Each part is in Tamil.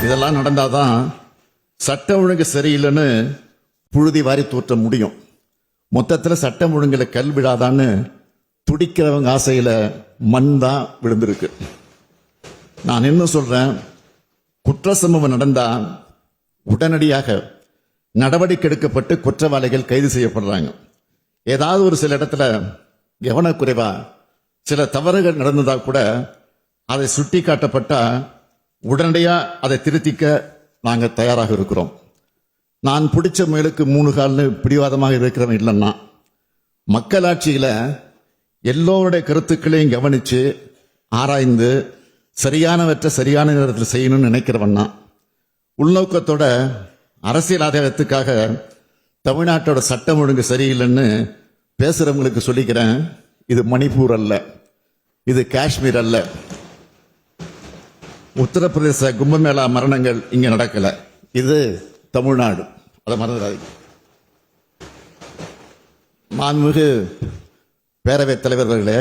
இதெல்லாம் நடந்தாதான் சட்டம் ஒழுங்கு சரியில்லைன்னு புழுதி வாரி தூற்ற முடியும். மொத்தத்தில் சட்டம் ஒழுங்குல கல் விழாதான்னு துடிக்கிறவங்க ஆசையில மண் தான் விழுந்திருக்கு. நான் இன்னும் சொல்றேன், குற்ற சம்பவம் நடந்தா உடனடியாக நடவடிக்கை எடுக்கப்பட்டு குற்றவாளிகள் கைது செய்யப்படுறாங்க. ஏதாவது ஒரு சில இடத்துல கவனக்குறைவா சில தவறுகள் நடந்ததா கூட அதை சுட்டி காட்டப்பட்டா உடனடியா அதை திருத்திக்க நாங்க தயாராக இருக்கிறோம். நான் பிடிச்ச முயலுக்கு 3 கால்னு பிடிவாதமாக இருக்கிறவன் இல்லைன்னா, மக்களாட்சியில எல்லோருடைய கருத்துக்களையும் கவனிச்சு ஆராய்ந்து சரியானவற்றை சரியான நேரத்தில் செய்யணும்னு நினைக்கிறவன்னா, உள்நோக்கத்தோட அரசியல் ஆதாயத்துக்காக தமிழ்நாட்டோட சட்டம் ஒழுங்கு சரியில்லைன்னு பேசுறவங்களுக்கு சொல்லிக்கிறேன், இது மணிப்பூர் அல்ல, இது காஷ்மீர் அல்ல, உத்தரப்பிரதேச கும்பமேளா மரணங்கள் இங்க நடக்கல, இது தமிழ்நாடு. அதை மறந்துடாதீங்க. மாண்புமிகு பேரவைத் தலைவர்களே,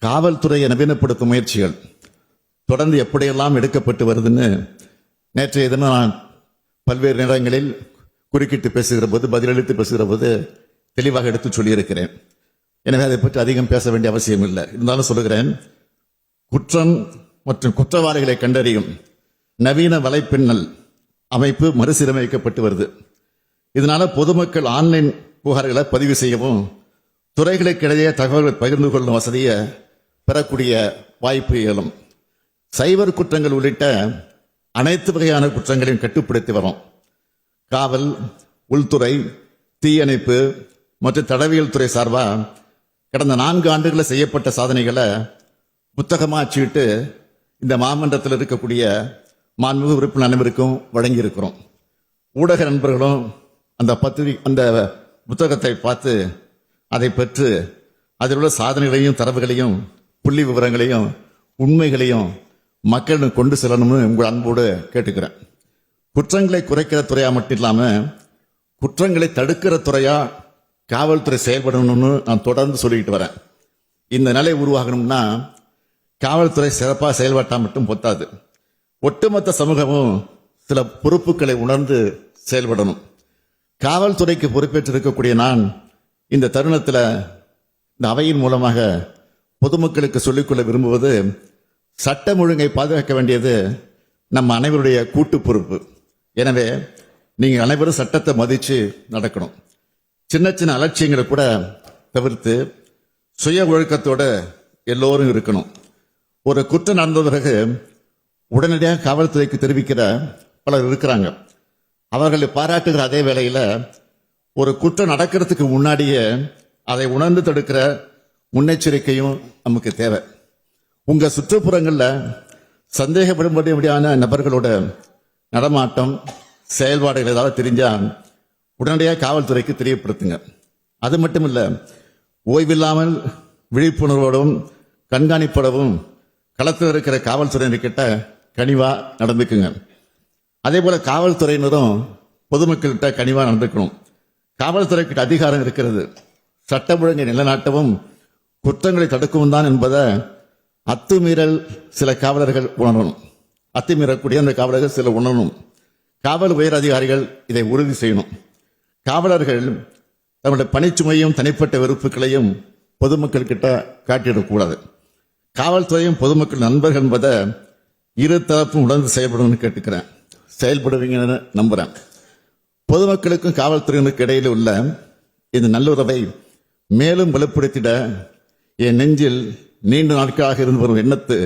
காவல்துறையை நவீனப்படுத்தும் முயற்சிகள் தொடர்ந்து எப்படியெல்லாம் எடுக்கப்பட்டு வருதுன்னு நேற்றைய தினம் நான் பல்வேறு நேரங்களில் குறுக்கிட்டு பேசுகிற போது, பதிலளித்து பேசுகிற போது தெளிவாக எடுத்து சொல்லியிருக்கிறேன். எனவே அதை பற்றி அதிகம் பேச வேண்டிய அவசியம் இல்லை. இருந்தாலும் சொல்லுகிறேன், குற்றம் மற்றும் குற்றவாளிகளை கண்டறியும் நவீன வலைப்பின்னல் அமைப்பு மறுசீரமைக்கப்பட்டு வருது. இதனால பொதுமக்கள் ஆன்லைன் புகார்களை பதிவு செய்யவும், துறைகளுக்கிடையே தகவல்களை பகிர்ந்து கொள்ளும் வசதியை பெறக்கூடிய வாய்ப்பு இயலும். சைபர் குற்றங்கள் உள்ளிட்ட அனைத்து வகையான குற்றங்களையும் கட்டுப்படுத்தி வரும். காவல், உள்துறை, தீயணைப்பு மற்றும் தடவியல் துறை சார்பா கடந்த 4 ஆண்டுகளில் செய்யப்பட்ட சாதனைகளை புத்தகமா அச்சிட்டு இந்த மாமன்றத்தில் இருக்கக்கூடிய மாண்புமிகு உறுப்பினர் அனைவருக்கும் வழங்கி இருக்கிறோம். ஊடக நண்பர்களும் அந்த புத்தகத்தை பார்த்து அதை பெற்று அதில் உள்ள சாதனைகளையும் தரவுகளையும் புள்ளி விவரங்களையும் உண்மைகளையும் மக்களிடம் கொண்டு செல்லணும்னு உங்கள் அன்போடு கேட்டுக்கிறேன். குற்றங்களை குறைக்கிற துறையா மட்டும் இல்லாம குற்றங்களை தடுக்கிற துறையா காவல்துறை செயல்படணும்னு நான் தொடர்ந்து சொல்லிக்கிட்டு வரேன். இந்த நிலை உருவாகணும்னா காவல்துறை சிறப்பாக செயல்பட்டா மட்டும் பொத்தாது, ஒட்டுமொத்த சமூகமும் சில பொறுப்புகளை உணர்ந்து செயல்படணும். காவல்துறைக்கு பொறுப்பேற்றிருக்கக்கூடிய நான் இந்த தருணத்தில் இந்த அவையின் மூலமாக பொதுமக்களுக்கு சொல்லிக்கொள்ள விரும்புவது, சட்டம் ஒழுங்கை பாதுகாக்க வேண்டியது நம்ம அனைவருடைய கூட்டு பொறுப்பு. எனவே நீங்க அனைவரும் சட்டத்தை மதிச்சு நடக்கணும். சின்ன சின்ன அலட்சியங்களை கூட தவிர்த்து சுய ஒழுக்கத்தோட எல்லோரும் இருக்கணும். ஒரு குற்றம் நடந்த பிறகு உடனடியாக காவல்துறைக்கு தெரிவிக்கிற பலர் இருக்கிறாங்க. அவர்களை பாராட்டுகிற அதே வேளையில ஒரு குற்றம் நடக்கிறதுக்கு முன்னாடியே அதை உணர்ந்து தடுக்கிற முன்னெச்சரிக்கையும் நமக்கு தேவை. உங்க சுற்றுப்புறங்களில் சந்தேகப்படும்படியான நபர்களோட நடமாட்டம், செயல்பாடுகள் ஏதாவது தெரிஞ்சா உடனடியாக காவல்துறைக்கு தெரியப்படுத்துங்க. அது மட்டும் இல்ல, ஓய்வில்லாமல் விழிப்புணர்வோடும் கண்காணிப்போடவும் களத்தில் இருக்கிற காவல்துறையினர்கிட்ட கனிவா நடந்துக்குங்க. அதே போல காவல்துறையினரும் பொதுமக்கள்கிட்ட கனிவா நடந்துக்கணும். காவல்துறைக்கிட்ட அதிகாரம் இருக்கிறது, சட்டம் ஒழுங்கை நிலைநாட்டவும் குற்றங்களை தடுக்கவும் தான் என்பதை அத்துமீறல் சில காவலர்கள் உணரணும். அத்துமீறக்கூடிய அந்த காவலர்கள் சில உணரணும். காவல் உயர் அதிகாரிகள் இதை உறுதி செய்யணும். காவலர்கள் தங்களுடைய பணிச்சுமையும் தனிப்பட்ட வெறுப்புகளையும் பொதுமக்கள் கிட்ட காட்டிடக்கூடாது. காவல்துறையும் பொதுமக்கள் நண்பர்கள் என்பதை இரு தரப்பும் உணர்ந்து செயல்படும் கேட்டுக்கிறேன். செயல்படுவீங்கன்னு நம்புறேன். பொதுமக்களுக்கும் காவல்துறையினருக்கு இடையில் உள்ள இந்த நல்லுறவை மேலும் வலுப்படுத்திட என் நெஞ்சில் நீண்ட நாட்களாக இருந்து வரும் எண்ணத்து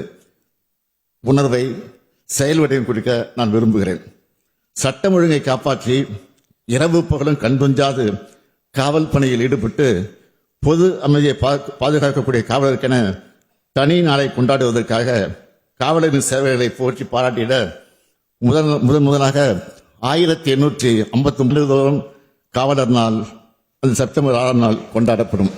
உணர்வை செயல்வடையும் கொடுக்க நான் விரும்புகிறேன். சட்டம் ஒழுங்கை காப்பாற்றி இரவு பகலும் கண்துஞ்சாது காவல் பணியில் ஈடுபட்டு பொது அமைதியை பாதுகாக்கக்கூடிய காவலருக்கென தனி நாளை கொண்டாடுவதற்காக காவலரின் சேவைகளை போற்றி பாராட்டிட முதலாக 1859 காவலர் நாள் அது செப்டம்பர் 6 கொண்டாடப்படும்.